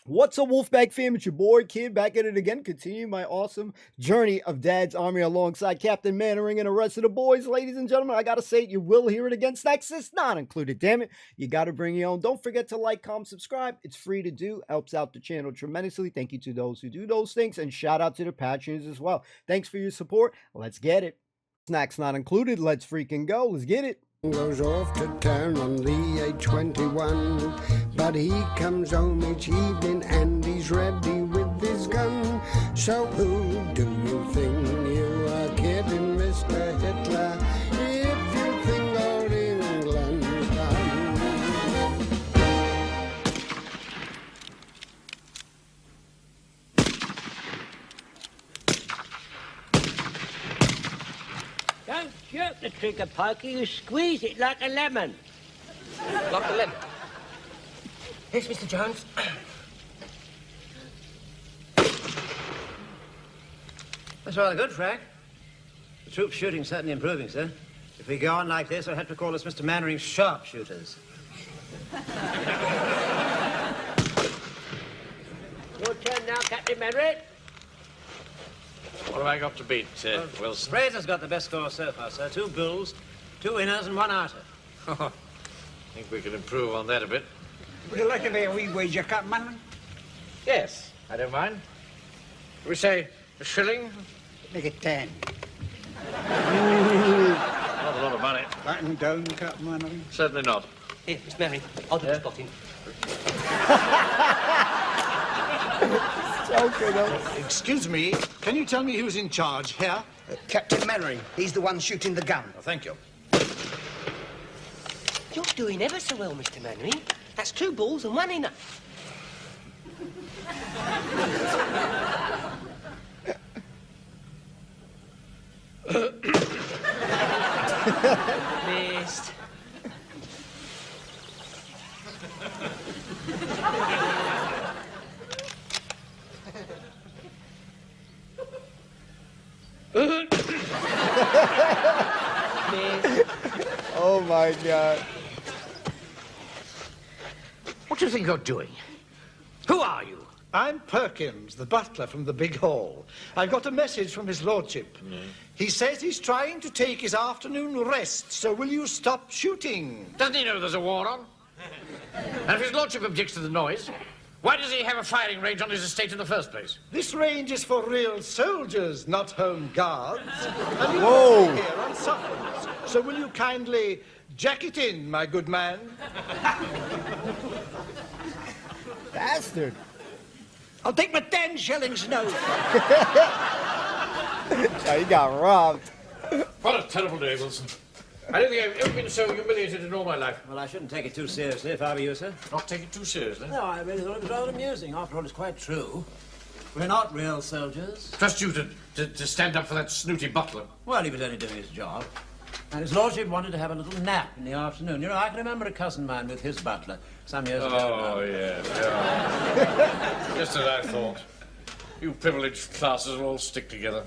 What's up, Wolfpack fam? It's your boy Kid back at it again, continuing my awesome journey of Dad's Army alongside Captain Mannering and the rest of the boys. Ladies and gentlemen, I gotta say it, you will hear it again. Nexus not included, damn it. You gotta bring your own. Don't forget to like, comment, subscribe. It's free to do, helps out the channel tremendously. Thank you to those who do those things, and shout out to the patrons as well. Thanks for your support. Let's get it. Snacks not included. Let's freaking go. Let's get it. Goes off to town on the A21, but he comes home each evening and he's ready with his gun. So who do you think you are kidding, Mr. Hitler, if you think old England's done? Don't jerk the trigger, Pikey. You squeeze it like a lemon. Like a lemon? Here's Mr. Jones. That's rather good, Frank. The troop's shooting's certainly improving, sir. If we go on like this, I'll have to call us Mr. Mannering's sharpshooters. Your turn now, Captain Mannering. What have I got to beat, Wilson? Fraser's got the best score so far, sir. 2 bulls, 2 inners, and 1 outer. I think we can improve on that a bit. Would you like to lay a wee wager, Captain Mannering? Yes, I don't mind. We say a shilling? Make it 10. Not a lot of money. Batten down, Captain Mannering. Certainly not. Here, Miss Mannering, I'll do the spotting. Excuse me, can you tell me who's in charge here? Captain Mannering. He's the one shooting the gun. Oh, thank you. You're doing ever so well, Mr. Mannering. That's 2 balls and 1 inner. Missed. Oh my God. What do you think you're doing? Who are you? I'm Perkins, the butler from the big hall. I've got a message from his lordship. He says he's trying to take his afternoon rest, so will you stop shooting? Doesn't he know there's a war on? And if his lordship objects to the noise, why does he have a firing range on his estate in the first place? This range is for real soldiers, not home guards. And you Whoa. are here on suffrage, so will you kindly jack it in, my good man? Bastard. I'll take my 10 shillings now. Oh, you got robbed. What a terrible day, Wilson. I don't think I've ever been so humiliated in all my life. Well, I shouldn't take it too seriously if I were you, sir. Not take it too seriously. No, I really thought it was rather amusing. After all, it's quite true. We're not real soldiers. Trust you to stand up for that snooty butler. Well, he was only doing his job. And his lordship wanted to have a little nap in the afternoon. You know, I can remember a cousin of mine with his butler some years ago. Oh, yes, yeah. Just as I thought. You privileged classes will all stick together.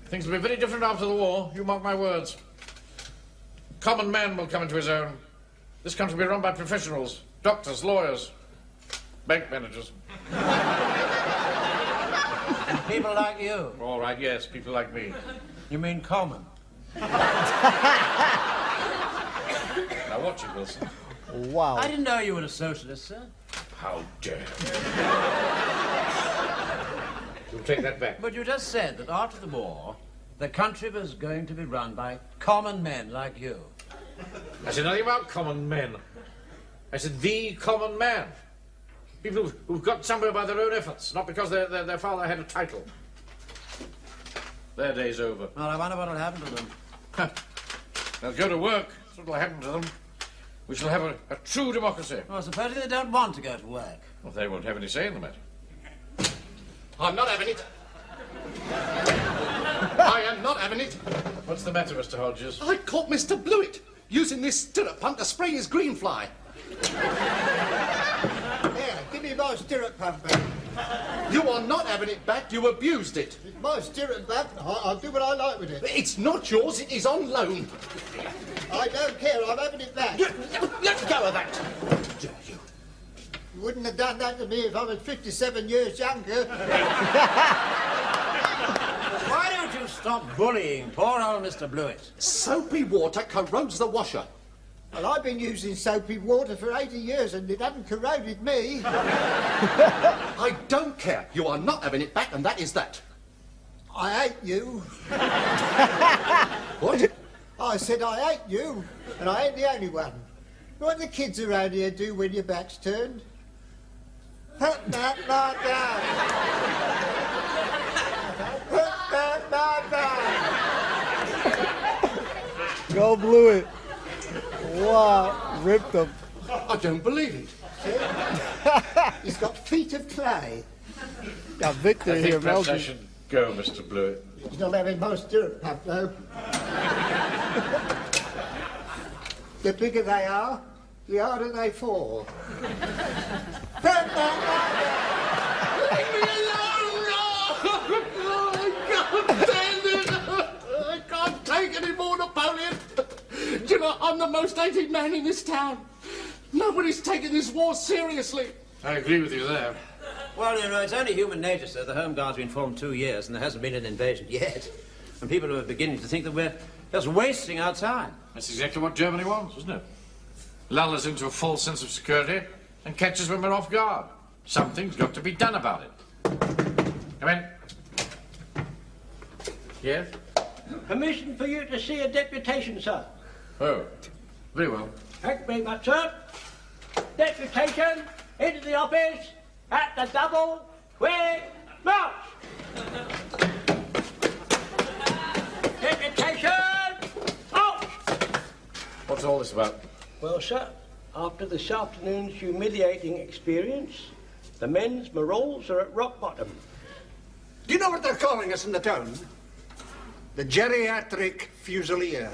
Things will be very different after the war, you mark my words. Common man will come into his own. This country will be run by professionals, doctors, lawyers, bank managers. And people like you. All right, yes, people like me. You mean common? Now watch it, Wilson. Wow. I didn't know you were a socialist, sir. How dare you. You'll take that back. But you just said that after the war, the country was going to be run by common men like you. I said nothing about common men. I said the common man. People who've got somewhere by their own efforts, not because their father had a title. Their day's over. Well, I wonder what'll happen to them. They'll go to work. That's what'll happen to them. We shall have a true democracy. Well, supposing they don't want to go to work. Well, they won't have any say in the matter. I'm not having it. I am not having it. What's the matter, Mr. Hodges? I caught Mr. Blewett using this stirrup pump to spray his green fly. Here, give me my stirrup pump back. You are not having it back. You abused it. It's my stirrup pump. I'll do what I like with it. It's not yours. It is on loan. I don't care. I'm having it back. Let go of that. Dare you? You wouldn't have done that to me if I was 57 years younger. Why don't you stop bullying poor old Mr. Blewett? Soapy water corrodes the washer. Well, I've been using soapy water for 80 years and it hasn't corroded me. I don't care. You are not having it back, and that is that. I hate you. What? I said I hate you, and I ain't the only one. What do the kids around here do when your back's turned? Put that lie down. Put that lie down. Go Blewett. Wow, ripped him. I don't believe it. He's got feet of clay. Got Victor I here, think perhaps I Melvin. should go, Mr. Blewett. He's not having my stirrup pup, though. The bigger they are, the harder they fall. Put that lie down. Leave me alone! No, I can't stand it! I can't take any more Napoleon! Do you know, I'm the most hated man in this town. Nobody's taking this war seriously. I agree with you there. Well, you know, it's only human nature, sir. The Home Guard's been formed 2 years and there hasn't been an invasion yet. And people are beginning to think that we're just wasting our time. That's exactly what Germany wants, isn't it? Lull us into a false sense of security and catch us when we're off guard. Something's got to be done about it. Come in. Yes? Permission for you to see a deputation, sir. Oh, very well. Thank you very much, sir. Deputation into the office at the double quick march. Deputation out. What's all this about? Well, sir, after this afternoon's humiliating experience, the men's morals are at rock bottom. Do you know what they're calling us in the town? The geriatric fusilier.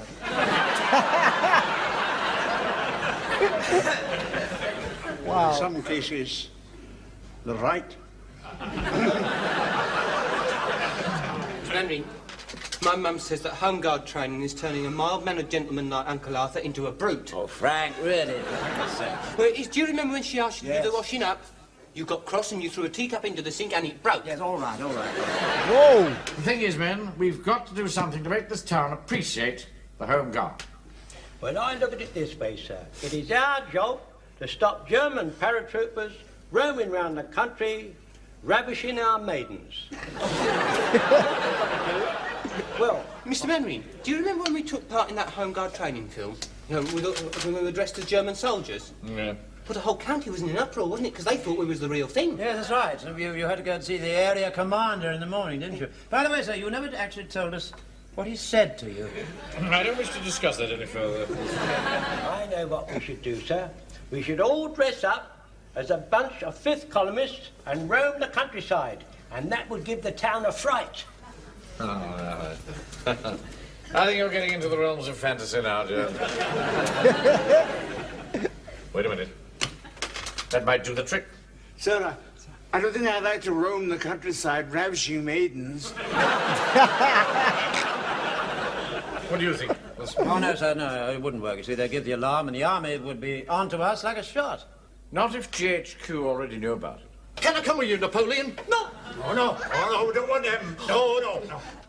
Wow. In some cases, the right. Henry, my mum says that Home Guard training is turning a mild-mannered gentleman like Uncle Arthur into a brute. Oh, Frank, really? Well, do you remember when she asked you to do the washing up? You got cross and you threw a teacup into the sink and it broke. Yes, all right, all right. Whoa. The thing is, men, we've got to do something to make this town appreciate the Home Guard. Well, I look at it this way, sir. It is our job to stop German paratroopers roaming round the country, ravishing our maidens. Well, Mr. Manring, do you remember when we took part in that Home Guard training film? You know, when we were dressed as German soldiers? Yeah. Well, the whole county was in an uproar, wasn't it? Because they thought we was the real thing. Yeah, that's right. So you had to go and see the area commander in the morning, didn't you? By the way, sir, you never actually told us what he said to you. I don't wish to discuss that any further. I know what we should do, sir. We should all dress up as a bunch of fifth columnists and roam the countryside, and that would give the town a fright. Oh, no. I think you're getting into the realms of fantasy now, Joan. Wait a minute. That might do the trick. Sir, I don't think I'd like to roam the countryside ravishing maidens. What do you think? Oh, no, sir, no, it wouldn't work. You see, they'd give the alarm and the army would be onto us like a shot. Not if GHQ already knew about it. Can I come with you, Napoleon? No! Oh, no, we don't want them. No.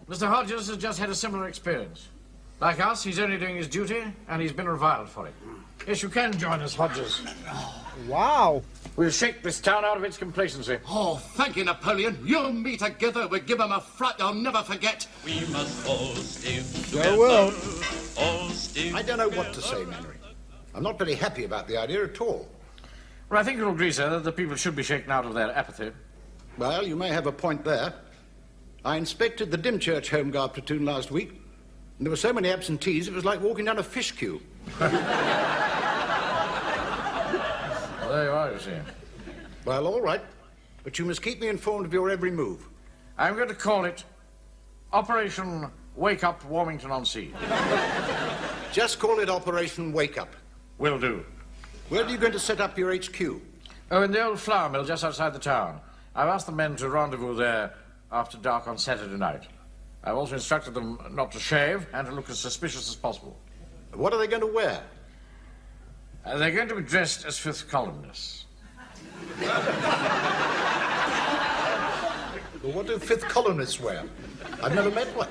Mr. Hodges has just had a similar experience. Like us, he's only doing his duty, and he's been reviled for it. Yes, you can join us, Hodges. Wow. We'll shake this town out of its complacency. Oh, thank you, Napoleon. You and me together will give them a fright they'll never forget. We must all stick Sure will. all stick I don't know what to say, Manry. I'm not very happy about the idea at all. Well, I think you'll agree, sir, that the people should be shaken out of their apathy. Well, you may have a point there. I inspected the Dymchurch Home Guard platoon last week, and there were so many absentees it was like walking down a fish queue. Well, there you are, you see. Well, all right. But you must keep me informed of your every move. I'm going to call it Operation Wake Up Walmington on Sea. Just call it Operation Wake Up. Will do. Where are you going to set up your HQ? Oh, in the old flour mill just outside the town. I've asked the men to rendezvous there after dark on Saturday night. I've also instructed them not to shave and to look as suspicious as possible. What are they going to wear? They're going to be dressed as fifth columnists. Well, what do fifth columnists wear? I've never met one.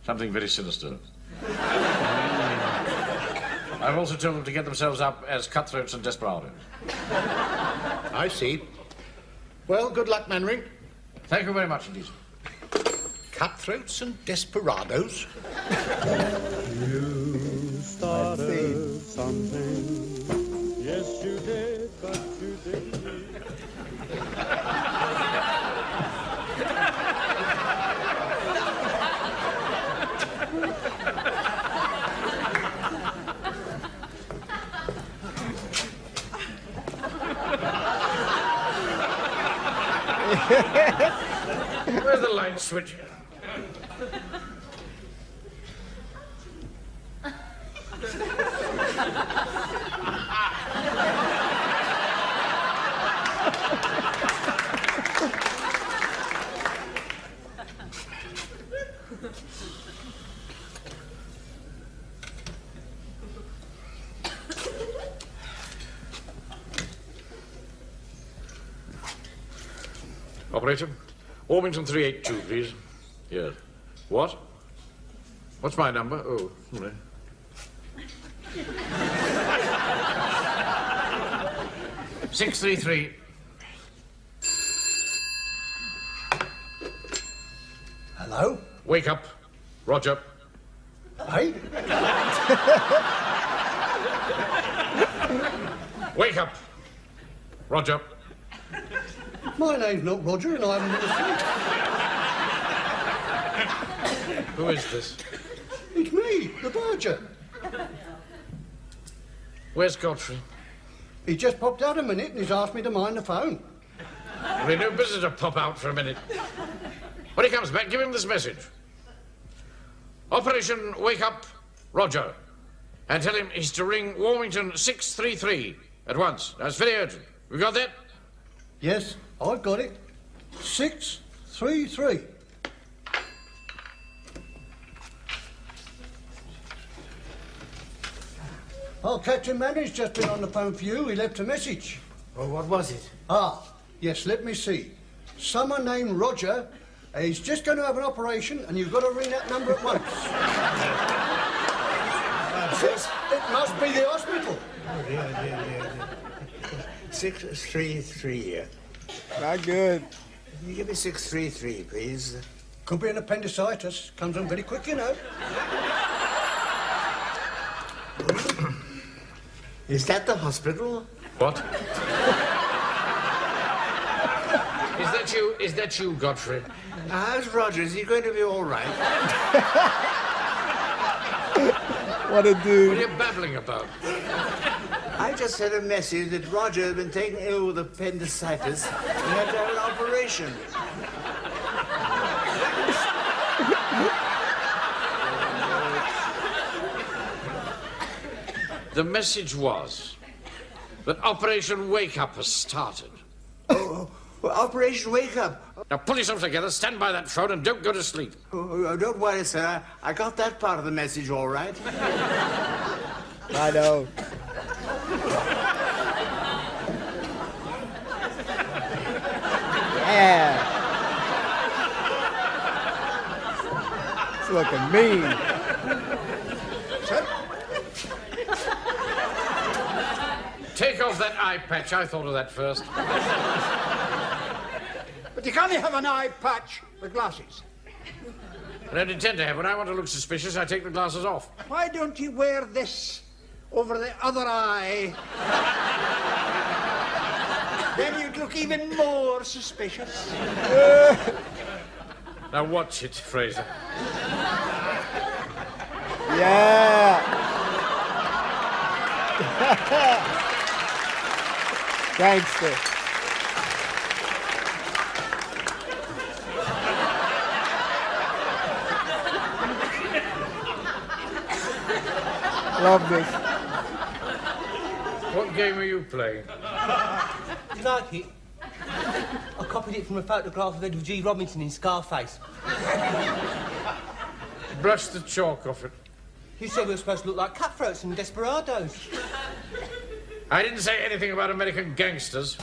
Something very sinister. I've also told them to get themselves up as cutthroats and desperados. I see. Well, good luck, Mannering. Thank you very much indeed. Cutthroats and desperados? You started something. Yes, you did, but you didn't. Where's the light switch? Operator, Walmington 382, please. Yes. What? What's my number? Oh, no. 633. Hello? Wake up. Roger. Hey? Wake up. Roger. My name's not Roger and I haven't been asleep. Who is this? It's me, the Verger. Where's Godfrey? He just popped out a minute and he's asked me to mind the phone. Well, he no business to pop out for a minute. When he comes back, give him this message. Operation Wake Up, Roger. And tell him he's to ring Walmington 633 at once. That's very urgent. We got that? Yes, I've got it. 633. Oh, Captain Manning's just been on the phone for you. He left a message. Well, what was it? Ah, yes, let me see. Someone named Roger. He's just going to have an operation and you've got to ring that number at once. It must be the hospital. Oh, dear. 633. Not good. Can you give me 633, please? Could be an appendicitis. Comes on very quick, you know. Is that the hospital? What? Is that you, Godfrey? How's Roger? Is he going to be all right? What a dude. What are you babbling about? I just had a message that Roger had been taken ill with appendicitis and had to have an operation. The message was that Operation Wake Up has started. Oh, well, Operation Wake Up. Now pull yourself together, stand by that phone, and don't go to sleep. Oh, don't worry, sir. I got that part of the message all right. I know. Yeah. It's looking mean. Take off that eye patch. I thought of that first. But you can't have an eye patch with glasses. I don't intend to have. When I want to look suspicious, I take the glasses off. Why don't you wear this over the other eye? Then you'd look even more suspicious. Now watch it, Fraser. Yeah. Gangster. Love this. What game are you playing? You like it? I copied it from a photograph of Edward G. Robinson in Scarface. Brush the chalk off it. You said we were supposed to look like cutthroats and desperados. I didn't say anything about American gangsters.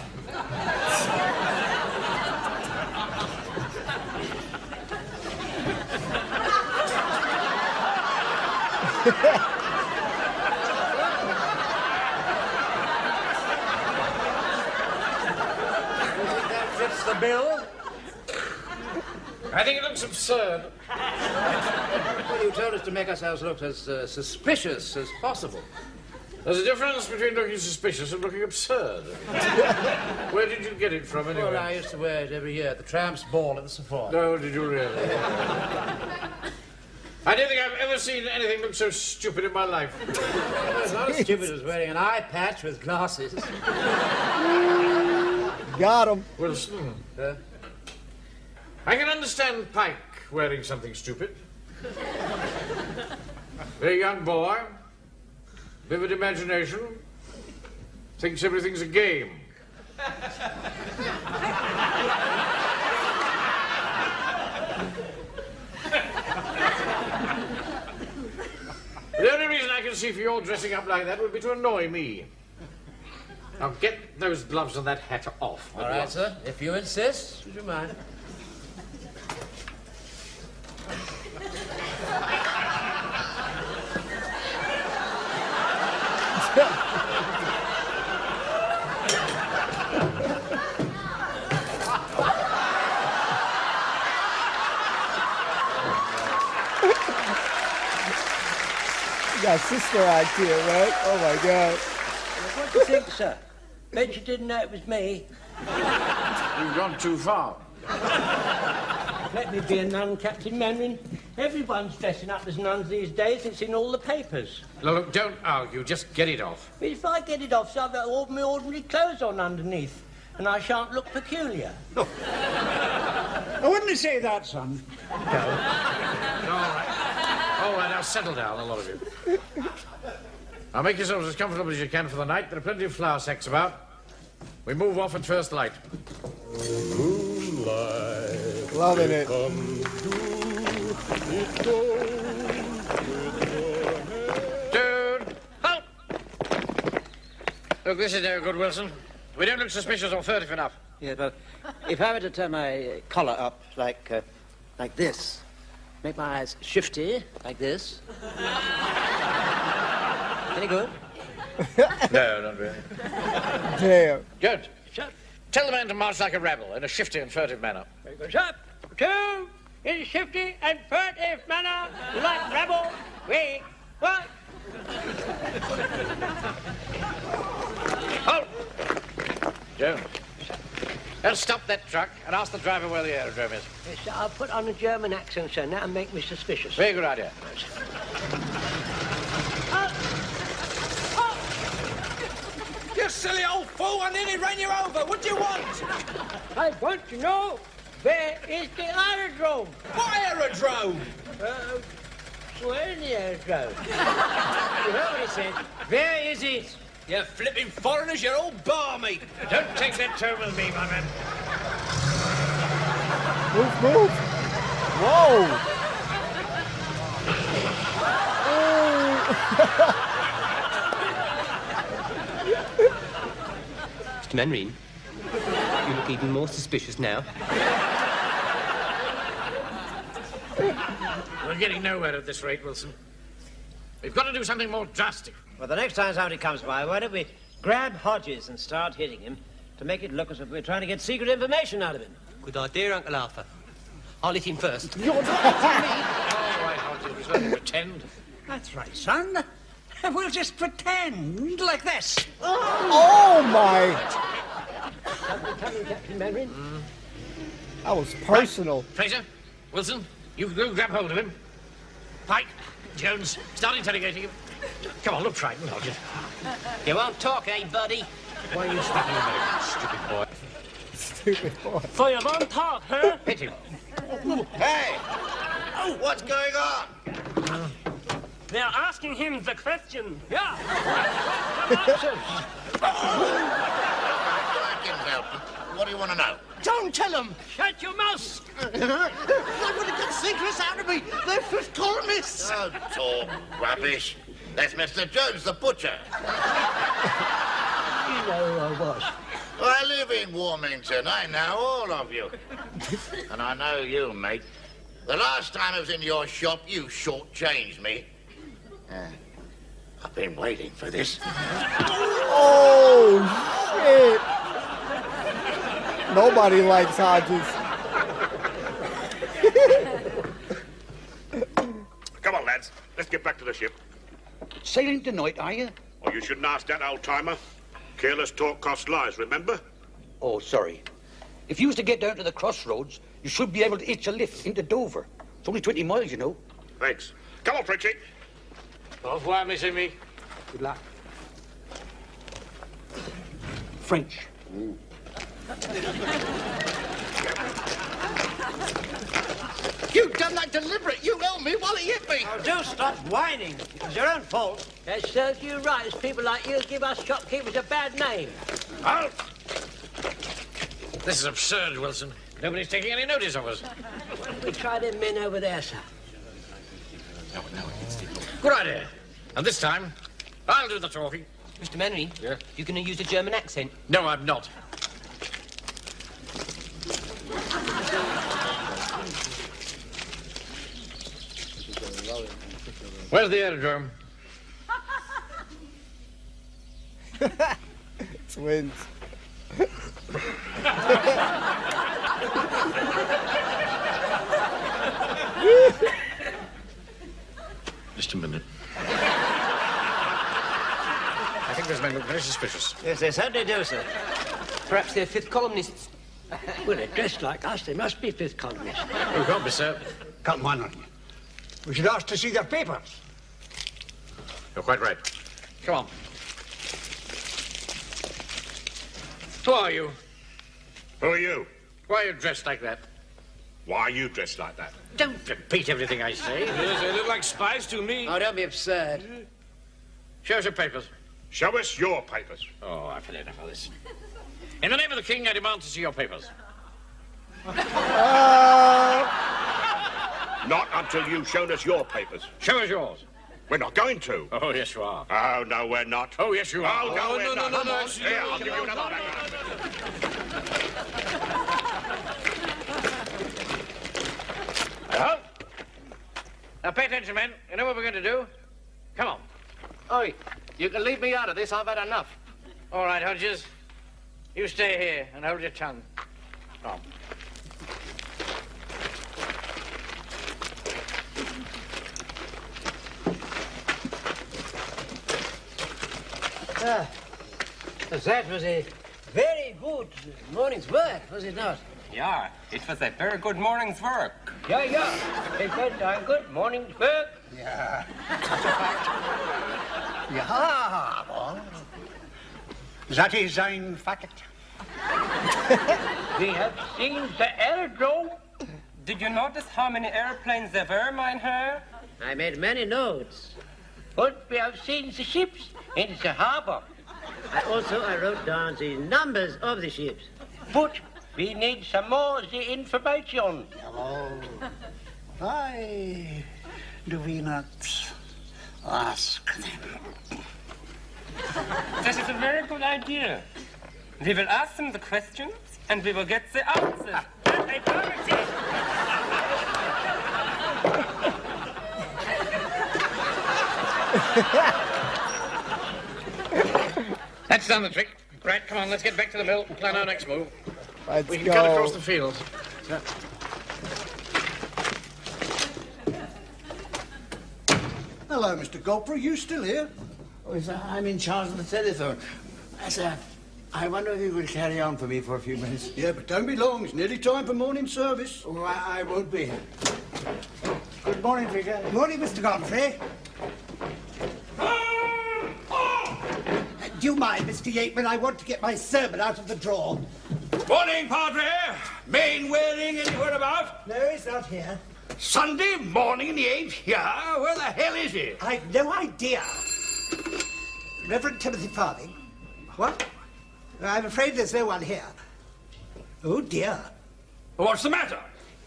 That fits the bill. I think it looks absurd. Well, you told us to make ourselves look as suspicious as possible. There's a difference between looking suspicious and looking absurd. Where did you get it from, anyway? Well, I used to wear it every year at the Tramps' Ball at the Savoy. No, did you really? I don't think I've ever seen anything look so stupid in my life. Well, it's not as stupid as wearing an eye patch with glasses. Got him. Wilson. I can understand Pike wearing something stupid. Very young boy, vivid imagination, thinks everything's a game. The only reason I can see for your dressing up like that would be to annoy me. Now get those gloves and that hat off. All right, sir. If you insist, would you mind? You got sister act here, right? Oh my God. What do you think, sir? Bet you didn't know it was me. You've gone too far. Let me be a nun, Captain Manring. Everyone's dressing up as nuns these days. It's in all the papers. Look, don't argue. Just get it off. But if I get it off, so I've got all my ordinary clothes on underneath, and I shan't look peculiar. I wouldn't say that, son. No. All right. All right, now settle down, a lot of you. Now make yourselves as comfortable as you can for the night. There are plenty of flour sacks about. We move off at first light. Moonlight. Loving it. Dude! Halt! Look, this is no good, Wilson. We don't look suspicious or furtive enough. Yeah, but if I were to turn my collar up like this, make my eyes shifty like this. Any good? No, not really. Damn. Good. Tell the man to march like a rebel in a shifty and furtive manner. Goes up, two, in a shifty and furtive manner, like rebel, we, what? Halt! Joan. Now stop that truck and ask the driver where the aerodrome is. Yes, sir, I'll put on a German accent, sir, that'll make me suspicious. Very good idea. You silly old fool, I nearly ran you over. What do you want? I want to know, where is the aerodrome? What aerodrome? Where is the aerodrome? You heard what he said. Where is it? You flipping foreigners, you're all barmy. Don't take that tone with me, my man. Move. Whoa. Mr. Manring, you look even more suspicious now. We're getting nowhere at this rate, Wilson. We've got to do something more drastic. Well, the next time somebody comes by, why don't we grab Hodges and start hitting him to make it look as if we're trying to get secret information out of him? Good idea, Uncle Arthur. I'll hit him first. All right, Hodges, we shall pretend. That's right, son. We'll just pretend like this. Oh my. Coming, Captain Manring. That was personal. Right. Fraser, Wilson, you grab hold of him. Pike, Jones, start interrogating him. Come on, look frightened, Hodges. You won't talk, eh, buddy? Why are you speaking American, stupid boy? Stupid boy. So you won't talk, huh? Hit him. Hey! Oh, what's going on? They're asking him the question. Yeah. What do you want to know? Don't tell them. Shut your mouth. They would have got secrets out of me. They're fifth columnists. Don't talk rubbish. That's Mr. Jones, the butcher. know who I was. I live in Walmington. I know all of you. And I know you, mate. The last time I was in your shop, you shortchanged me. I've been waiting for this. Oh, shit. Nobody likes Hodges. Come on, lads. Let's get back to the ship. Sailing tonight, are you? Oh, you shouldn't ask that, old-timer. Careless talk costs lives, remember? Oh, sorry. If you was to get down to the crossroads, you should be able to hitch a lift into Dover. It's only 20 miles, you know. Thanks. Come on, Fritchie. Au revoir, Miss Amy. Good luck. French. You done that deliberate. You owe me while he hit me. Oh, do stop whining. It's your own fault. It serves you right as people like you give us shopkeepers a bad name. Halt! This is absurd, Wilson. Nobody's taking any notice of us. Why don't we try them men over there, sir? Good idea. And this time, I'll do the talking. Mr. Mannering? Yeah? You're going to use a German accent? No, I'm not. Where's the aerodrome? Twins. Just a minute. I think those men look very suspicious. Yes, they certainly do, sir. Perhaps they're fifth columnists. Well, they're dressed like us. They must be fifth columnists. Oh, can't be, sir. Come on. We should ask to see their papers. You're quite right. Come on. Who are you? Who are you? Why are you dressed like that? Why are you dressed like that? Don't repeat everything I say. Yes, they look like spies to me. Oh, don't be absurd. Show us your papers. Show us your papers. Oh, I've had enough of this. In the name of the king, I demand to see your papers. Not until you've shown us your papers. Show us yours. We're not going to. Oh, yes, you are. Oh, no, we're not. Oh, yes, you are. Oh, no, we're not. no, Come on. actually, Here, no, I'll give you another. Hello? Now, pay attention, men. You know what we're going to do? Come on. Oi, you can leave me out of this. I've had enough. All right, Hodges. You stay here and hold your tongue. Come on. That was a very good morning's work, was it not? Yeah, it was a very good morning's work. Yeah. It went a good morning's work. Yeah. Ja, that is ein fact. We have seen the aerodrome. Did you notice how many airplanes there were, mein Herr? I made many notes. But we have seen the ships in the harbor. I wrote down the numbers of the ships. But we need some more of the information. Hello. Why do we not ask them? This is a very good idea. We will ask them the questions and we will get the answers. I promise you. That's done the trick. Right, come on, let's get back to the mill and plan our next move. We can go. cut across the field. Hello, Mr. Godfrey. You still here? Oh, yes, I'm in charge of the telephone. Sir, I wonder if you could carry on for me for a few minutes. Yeah, but don't be long. It's nearly time for morning service. Oh, I won't be. Good morning, Figure. Good morning, Mr. Godfrey. Do you mind, Mr. Yateman? I want to get my sermon out of the drawer. Morning, Padre. Main wearing anywhere about? No, he's not here. Sunday morning and he ain't here? Where the hell is he? I've no idea. Reverend Timothy Farthing? What? I'm afraid there's no one here. Oh, dear. What's the matter?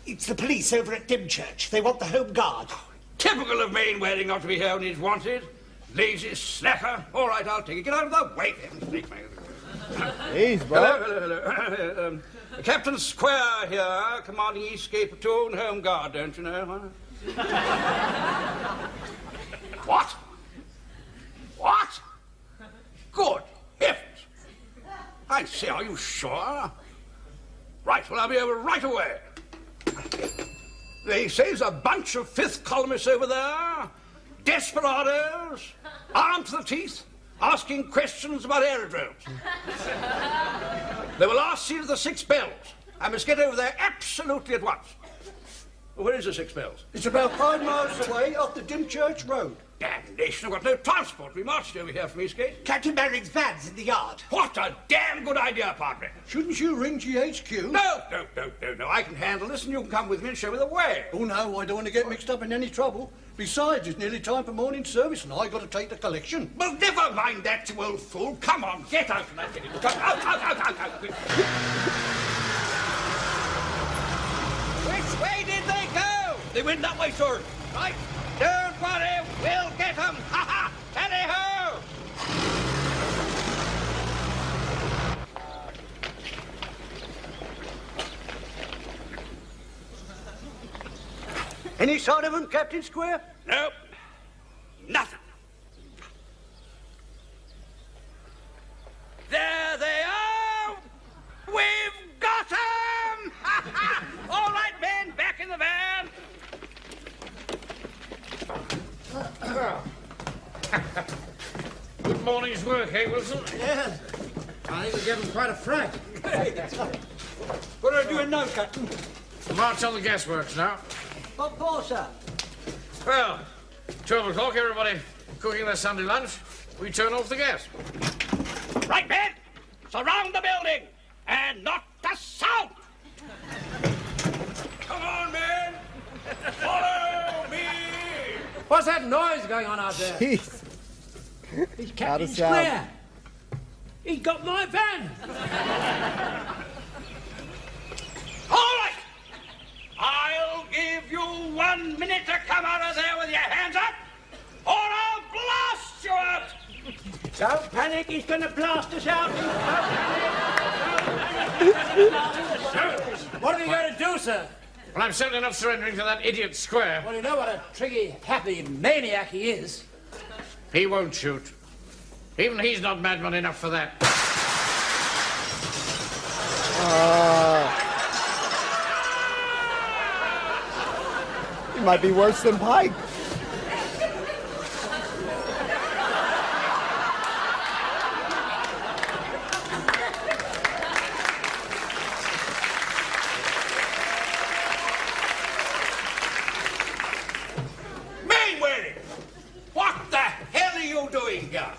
It's the police over at Dimchurch. They want the Home Guard. Typical of Main wearing not to be here when he's wanted. Lazy slacker. All right, I'll take it. Get out of the way, for heaven's sake, man. Jeez, bro. Hello. Captain Square here, commanding Eastgate Platoon, Home Guard, don't you know? What? What? Good heavens. I say, are you sure? Right, well, I'll be over right away. They say there's a bunch of fifth columnists over there, desperados, armed to the teeth, asking questions about aerodromes. They were last seen at the Six Bells. I must get over there absolutely at once. Where is the Six Bells? It's about 5 miles away off the Dimchurch Road. Damnation, I've got no transport. We marched over here from Eastgate. Captain Merrick's van's in the yard. What a damn good idea, Padre. Shouldn't you ring GHQ? No. I can handle this and you can come with me and show me the way. Oh, no, I don't want to get mixed up in any trouble. Besides, it's nearly time for morning service and I got to take the collection. Well, never mind that, you old fool. Come on, get out and get it. Come out. Which way did they go? They went that way, sir. Right. Don't worry, we'll get them. Ha ha! Tally-ho! Any sign of them, Captain Square? Nope. Nothing. There they are! We've got them! All right, men, back in the van. Good morning's work, eh, Wilson? Yes. I think we're getting quite a fright. What are you doing now, Captain? March on the gasworks now. What for, sir? Well, 12 o'clock, everybody cooking their Sunday lunch. We turn off the gas. Right, men! Surround the building! And not a sound! Come on, men! Follow me! What's that noise going on out there? Jeez. It's Out Captain of sound. Square. He got my van. All right! I'll give you 1 minute to come out of there with your hands up, or I'll blast you out! Don't panic, he's going to blast us out. What are we going to do, sir? Well, I'm certainly not surrendering to that idiot Square. Well, you know what a triggy, happy maniac he is. He won't shoot. Even he's not madman enough for that. He might be worse than Pike. Mainwaring! What the hell are you doing here?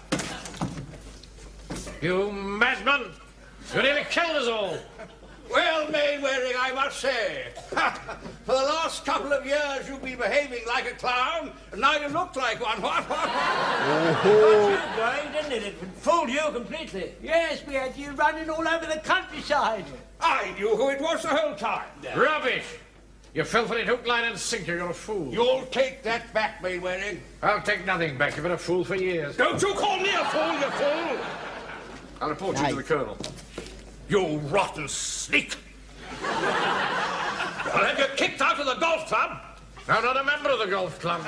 You madman! You nearly killed us all. Well, Mainwaring, I must say, for the last couple of years you've been behaving like a clown, and now you look like one. What? Going, didn't it? It fooled you completely. Yes, we had you running all over the countryside. I knew who it was the whole time. Rubbish! You filthily hook, line, and sinker. You're a fool. You'll take that back, Mainwaring. I'll take nothing back. You've been a fool for years. Don't you call me a fool, you fool! I'll report you to the Colonel. You rotten sneak! I'll have you kicked out of the golf club. I'm not a member of the golf club.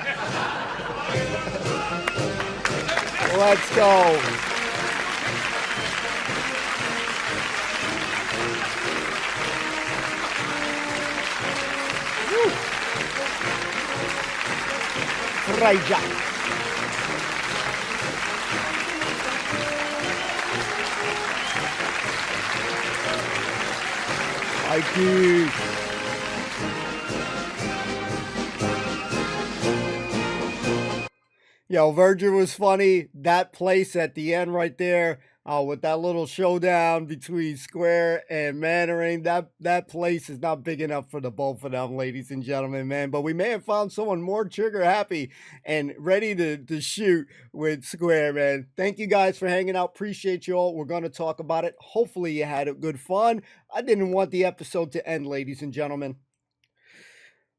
Let's go. Fraser. Mikey. Yo, Virgin was funny. That place at the end right there, with that little showdown between Square and Mannering, that place is not big enough for the both of them, ladies and gentlemen, man. But we may have found someone more trigger happy and ready to shoot with Square, man. Thank you guys for hanging out. Appreciate you all. We're going to talk about it. Hopefully you had a good fun. I didn't want the episode to end, ladies and gentlemen.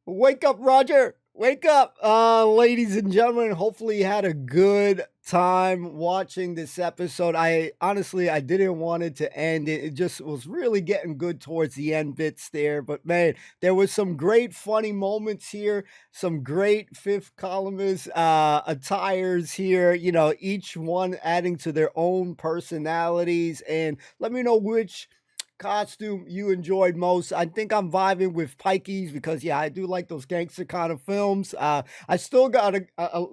Wake up, Roger. Wake up, ladies and gentlemen. Hopefully you had a good time watching this episode. I honestly, I didn't want it to end. It just was really getting good towards the end bits there. But man, there was some great funny moments here, some great fifth columnist attires here, you know, each one adding to their own personalities. And let me know which costume you enjoyed most. I think I'm vibing with Pikes because yeah, I do like those gangster kind of films. I still got a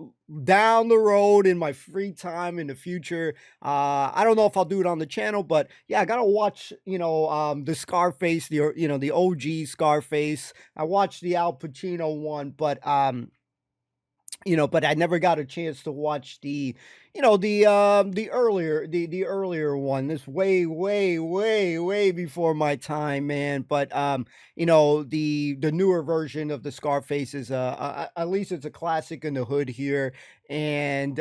down the road in my free time in the future. I don't know if I'll do it on the channel, but yeah, I gotta watch, you know, the Scarface, the, you know, the OG Scarface. I watched the Al Pacino one, but you know, but I never got a chance to watch the, you know, the earlier one. This way before my time, man. But you know, the newer version of the Scarface is at least it's a classic in the hood here. And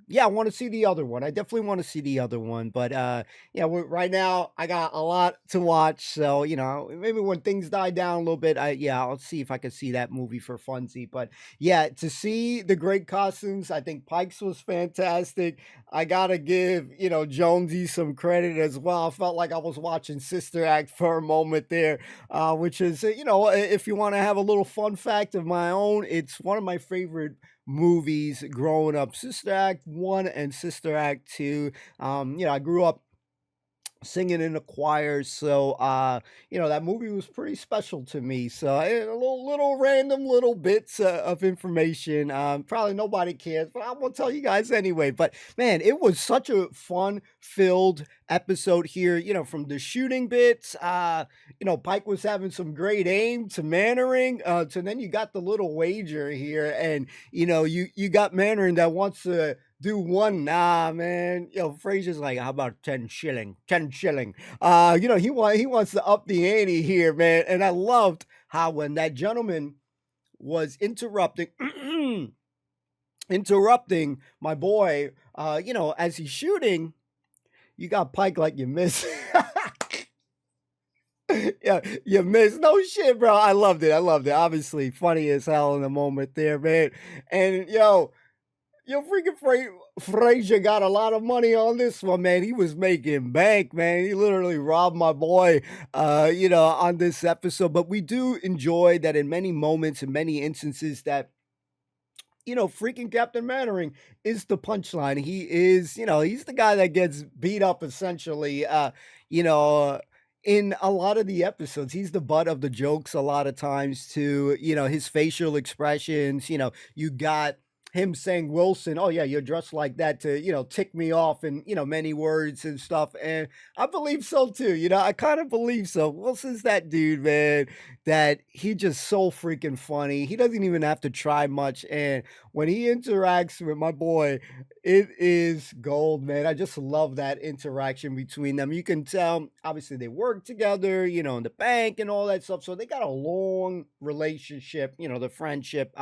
yeah, I want to see the other one. I definitely want to see the other one. But yeah, right now I got a lot to watch. So, you know, maybe when things die down a little bit, yeah, I'll see if I can see that movie for funsie. But yeah, to see the great costumes, I think Pikes was fantastic. I gotta give, you know, Jonesy some credit as well. I felt like I was watching Sister Act for a moment there, which is, you know, if you want to have a little fun fact of my own, it's one of my favorite movies growing up. Sister Act 1 and Sister Act 2. You know, I grew up singing in the choir, so you know, that movie was pretty special to me. So a little random little bits of information, probably nobody cares, but I'm gonna tell you guys anyway. But man, it was such a fun filled episode here, you know, from the shooting bits, you know, Pike was having some great aim to Mannering, to then you got the little wager here, and you know, you got Mannering that wants to do one. Nah, man. You know, Fraser's like, how about 10 shilling? 10 shilling. You know, he wants to up the ante here, man. And I loved how when that gentleman was interrupting my boy, you know, as he's shooting, you got Pike like you miss. Yeah, you missed. No shit, bro. I loved it. Obviously, funny as hell in the moment there, man. And yo, freaking Frazier got a lot of money on this one, man. He was making bank, man. He literally robbed my boy, you know, on this episode. But we do enjoy that in many moments, in many instances, that, you know, freaking Captain Mannering is the punchline. He is, you know, he's the guy that gets beat up essentially, you know, in a lot of the episodes. He's the butt of the jokes a lot of times too. You know, his facial expressions, you know, you got him saying, Wilson, oh yeah, you're dressed like that to, you know, tick me off in, you know, many words and stuff. And I believe so too. You know, I kind of believe so. Wilson's that dude, man, that he just so freaking funny. He doesn't even have to try much. And when he interacts with my boy, it is gold, man. I just love that interaction between them. You can tell, obviously, they work together, you know, in the bank and all that stuff. So they got a long relationship, you know, the friendship,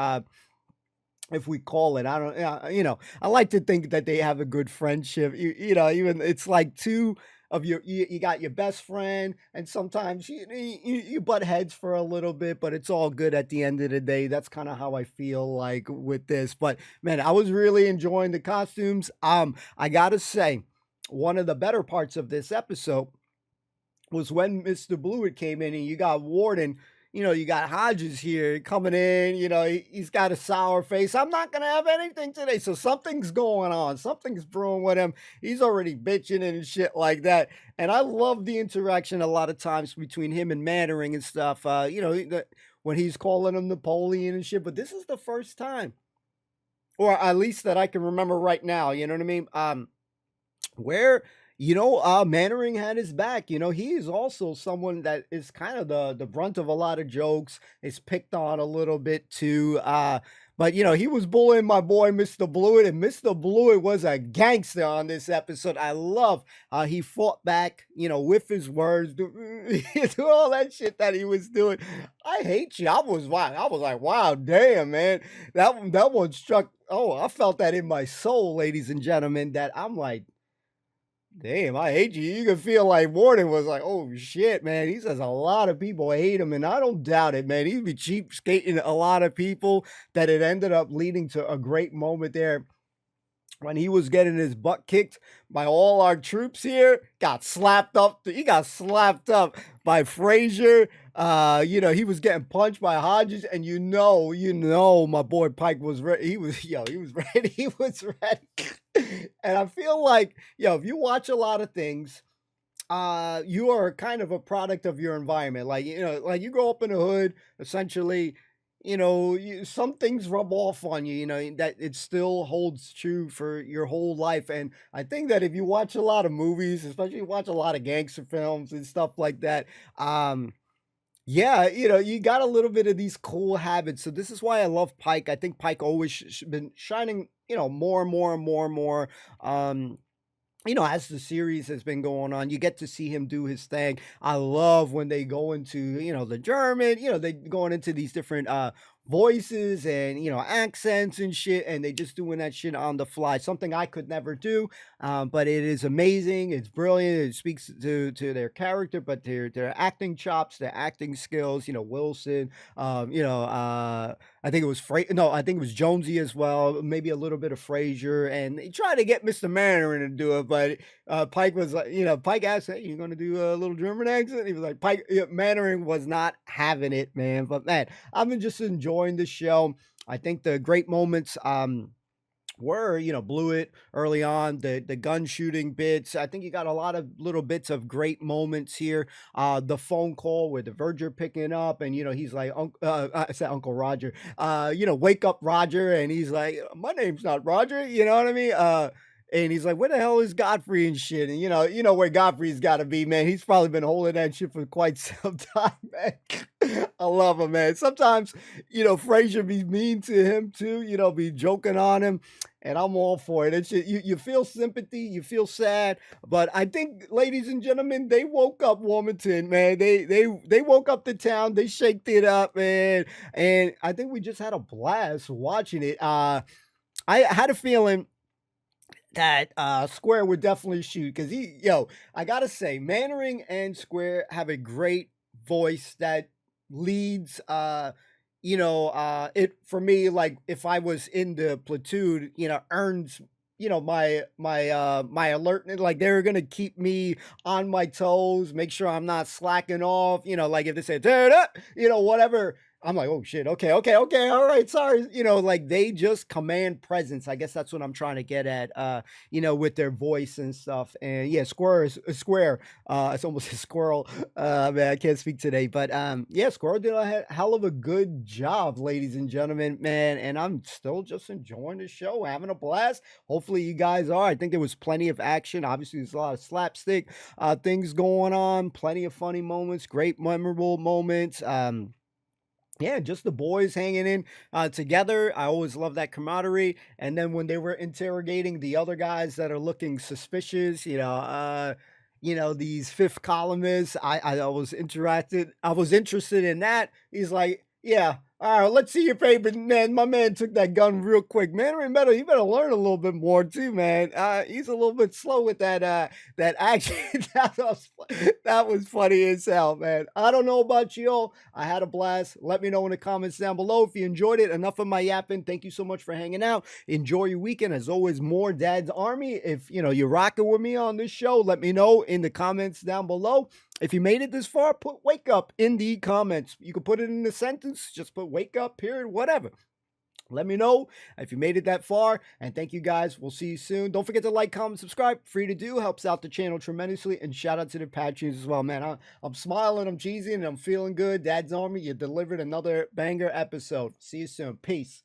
if we call it. I don't, you know, I like to think that they have a good friendship. You know, even it's like two of you got your best friend, and sometimes you butt heads for a little bit, but it's all good at the end of the day. That's kind of how I feel like with this. But man, I was really enjoying the costumes. I gotta say, one of the better parts of this episode was when Mr. Blewett came in and you got Warden. You know, you got Hodges here coming in, you know, he's got a sour face. I'm not going to have anything today. So something's going on. Something's brewing with him. He's already bitching and shit like that. And I love the interaction a lot of times between him and Mannering and stuff. You know, when he's calling him Napoleon and shit. But this is the first time, or at least that I can remember right now, you know what I mean? Where, you know, Mannering had his back. You know, he is also someone that is kind of the brunt of a lot of jokes. Is picked on a little bit too. But, you know, he was bullying my boy, Mr. Blewett, and Mr. Blewett was a gangster on this episode. I love how he fought back, you know, with his words, do all that shit that he was doing. I hate you. I was like, wow, damn, man. That one struck. Oh, I felt that in my soul, ladies and gentlemen, that I'm like, damn, I hate you. You can feel like Warden was like, oh shit, man. He says a lot of people hate him, and I don't doubt it, man. He'd be cheapskating a lot of people, that it ended up leading to a great moment there when he was getting his butt kicked by all our troops here, got slapped up. He got slapped up by Frazier. He was getting punched by Hodges, and my boy Pike was ready. He was ready. He was ready. And I feel like, if you watch a lot of things, you are kind of a product of your environment. Like you grow up in the hood, essentially. Some things rub off on you, that it still holds true for your whole life. And I think that if you watch a lot of movies, especially you watch a lot of gangster films and stuff like that, you got a little bit of these cool habits. So this is why I love Pike. I think Pike always been shining, more and more and more and more. As the series has been going on, you get to see him do his thing. I love when they go into, the German, they going into these different voices and, accents and shit, and they just doing that shit on the fly. Something I could never do, but it is amazing. It's brilliant. It speaks to their character, but their acting chops, their acting skills, Wilson, I think it was I think it was Jonesy as well, maybe a little bit of Frazier, and they tried to get Mr. Mannering to do it, but Pike was like, Pike asked, "Hey, you gonna do a little German accent?" He was like, Mannering was not having it, man. But man, I've been just enjoying the show. I think the great moments were, blew it early on, the gun shooting bits. I think you got a lot of little bits of great moments here. The phone call with the Verger picking up, and he's like, I said Uncle Roger, wake up Roger, and he's like, my name's not Roger, you know what I mean? And he's like, where the hell is Godfrey and shit? And you know where Godfrey's got to be, man. He's probably been holding that shit for quite some time, man. I love him, man. Sometimes, Frazier be mean to him too, be joking on him. And I'm all for it. It's just, you feel sympathy, you feel sad. But I think, ladies and gentlemen, they woke up Walmington, man. They woke up the town. They shaked it up, man. And I think we just had a blast watching it. I had a feeling that Square would definitely shoot, because I gotta say, Mannering and Square have a great voice that leads it for me, like if I was in the platoon, earns my alert, like they're gonna keep me on my toes, make sure I'm not slacking off, like if they say whatever, I'm like, oh shit, okay, all right, sorry, like they just command presence. I guess that's what I'm trying to get at, with their voice and stuff. And yeah, Square. It's almost a squirrel. Man, I can't speak today, but Squirrel did a hell of a good job, ladies and gentlemen, man. And I'm still just enjoying the show, having a blast. Hopefully you guys are. I think there was plenty of action. Obviously, there's a lot of slapstick things going on, plenty of funny moments, great memorable moments. Just the boys hanging in together. I always love that camaraderie. And then when they were interrogating the other guys that are looking suspicious, these fifth columnists, I was interested in that. He's like, yeah, all right, let's see your paper, man. My man took that gun real quick, man. Remember, he better learn a little bit more too, man. He's a little bit slow with that action. that was funny as hell, man. I don't know about you all. I had a blast. Let me know in the comments down below if you enjoyed it. Enough of my yapping. Thank you so much for hanging out. Enjoy your weekend. As always, more Dad's Army. If you're rocking with me on this show, let me know in the comments down below. If you made it this far, put wake up in the comments. You can put it in the sentence. Just put wake up, period, whatever. Let me know if you made it that far. And thank you guys. We'll see you soon. Don't forget to like, comment, subscribe. Free to do. Helps out the channel tremendously. And shout out to the patrons as well, man. I'm smiling. I'm cheesy. And I'm feeling good. Dad's Army, you delivered another banger episode. See you soon. Peace.